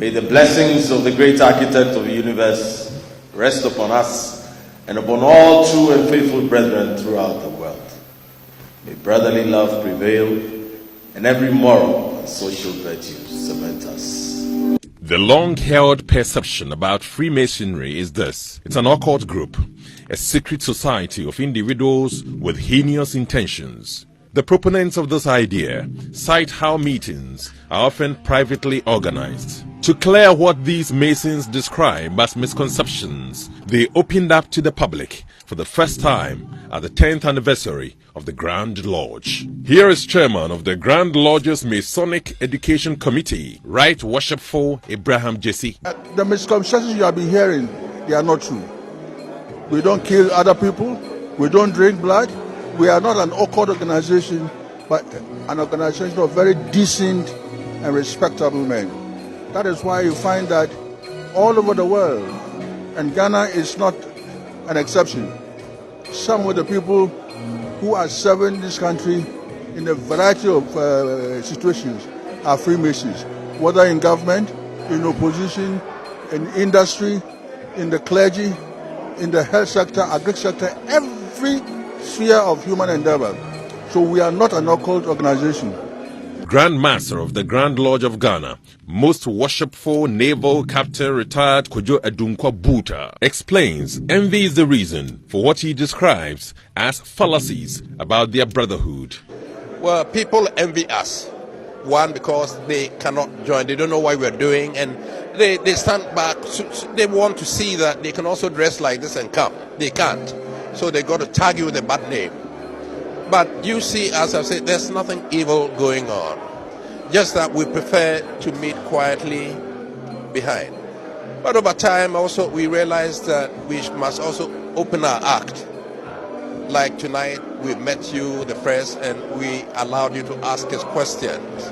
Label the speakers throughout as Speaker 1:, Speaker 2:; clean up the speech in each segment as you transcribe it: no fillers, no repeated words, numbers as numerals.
Speaker 1: May the blessings of the great architect of the universe rest upon us and upon all true and faithful brethren throughout the world. May brotherly love prevail and every moral and social virtue cement us.
Speaker 2: The long-held perception about Freemasonry is this: it's an occult group, a secret society of individuals with heinous intentions. The proponents of this idea cite how meetings are often privately organized. To clear what these Masons describe as misconceptions, they opened up to the public for the first time at the 10th anniversary of the Grand Lodge. Here is Chairman of the Grand Lodge's Masonic Education Committee, Right Worshipful Abraham Jesse.
Speaker 3: The misconceptions you have been hearing, they are not true. We don't kill other people. We don't drink blood. We are not an occult organization, but an organization of very decent and respectable men. That is why you find that all over the world, and Ghana is not an exception, some of the people who are serving this country in a variety of situations are Freemasons, whether in government, in opposition, in industry, in the clergy, in the health sector, agri sector, every sphere of human endeavor. So we are not an occult organization.
Speaker 2: Grand Master of the Grand Lodge of Ghana, Most Worshipful Naval Captain Retired Kojo Adunkwa Buta, explains envy is the reason for what he describes as fallacies about their brotherhood.
Speaker 4: Well, people envy us. One, because they cannot join, they don't know what we're doing, and they stand back. They want to see that they can also dress like this and come. They can't. So they got to tag you with a bad name. But you see, as I've said, there's nothing evil going on. Just that we prefer to meet quietly behind. But over time also we realized that we must also open our act. Like tonight, we met you, the press, and we allowed you to ask us questions.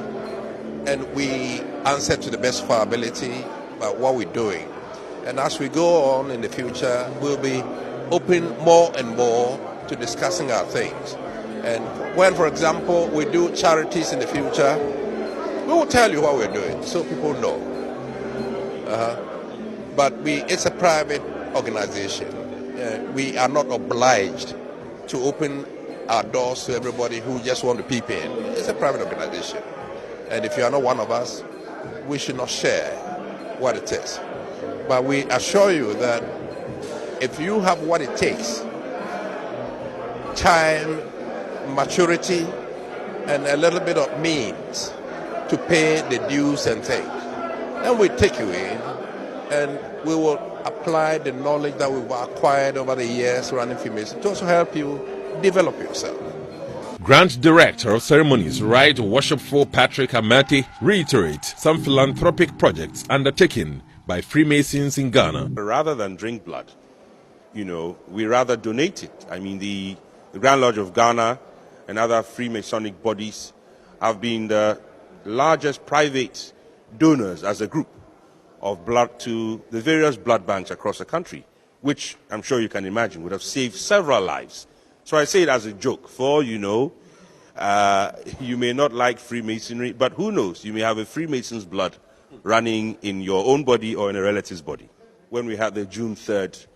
Speaker 4: And we answered to the best of our ability about what we're doing. And as we go on in the future, we'll be open more and more to discussing our things. And when, for example, we do charities in the future, we will tell you what we're doing so people know. But it's a private organization. We are not obliged to open our doors to everybody who just want to peep in. It's a private organization. And if you are not one of us, we should not share what it is. But we assure you that if you have what it takes, time, maturity, and a little bit of means to pay the dues and things, then we take you in and we will apply the knowledge that we've acquired over the years running Freemasons to also help you develop yourself.
Speaker 2: Grand Director of Ceremonies, Right Worshipful Patrick Amati, reiterates some philanthropic projects undertaken by Freemasons in Ghana.
Speaker 5: Rather than drink blood, we rather donate it. I mean, the Grand Lodge of Ghana and other Freemasonic bodies have been the largest private donors as a group of blood to the various blood banks across the country, which I'm sure you can imagine would have saved several lives. So I say it as a joke, for you may not like Freemasonry, but who knows, you may have a Freemason's blood running in your own body or in a relative's body. When we had the June 3rd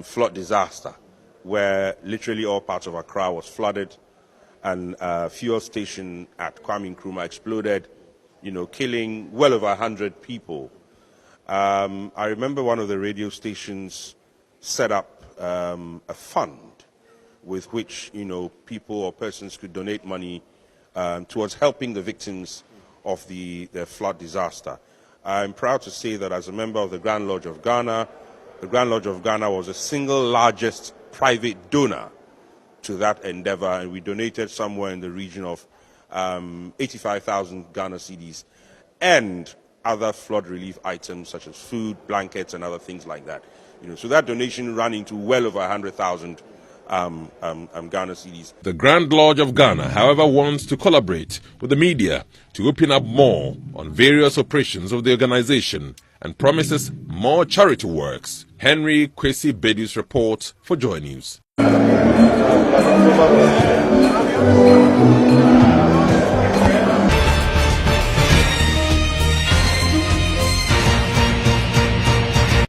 Speaker 5: flood disaster, where literally all parts of Accra was flooded, and a fuel station at Kwame Nkrumah exploded, killing well over 100 people. I remember one of the radio stations set up a fund with which, people or persons could donate money towards helping the victims of the flood disaster. I'm proud to say that as a member of the Grand Lodge of Ghana, the Grand Lodge of Ghana was the single largest private donor to that endeavor, and we donated somewhere in the region of 85,000 Ghana cedis and other flood relief items such as food, blankets, and other things like that. So that donation ran into well over 100,000 Ghana cedis.
Speaker 2: The Grand Lodge of Ghana, however, wants to collaborate with the media to open up more on various operations of the organization and promises more charity works. Henry Kwesi Bedi's report for Joy News.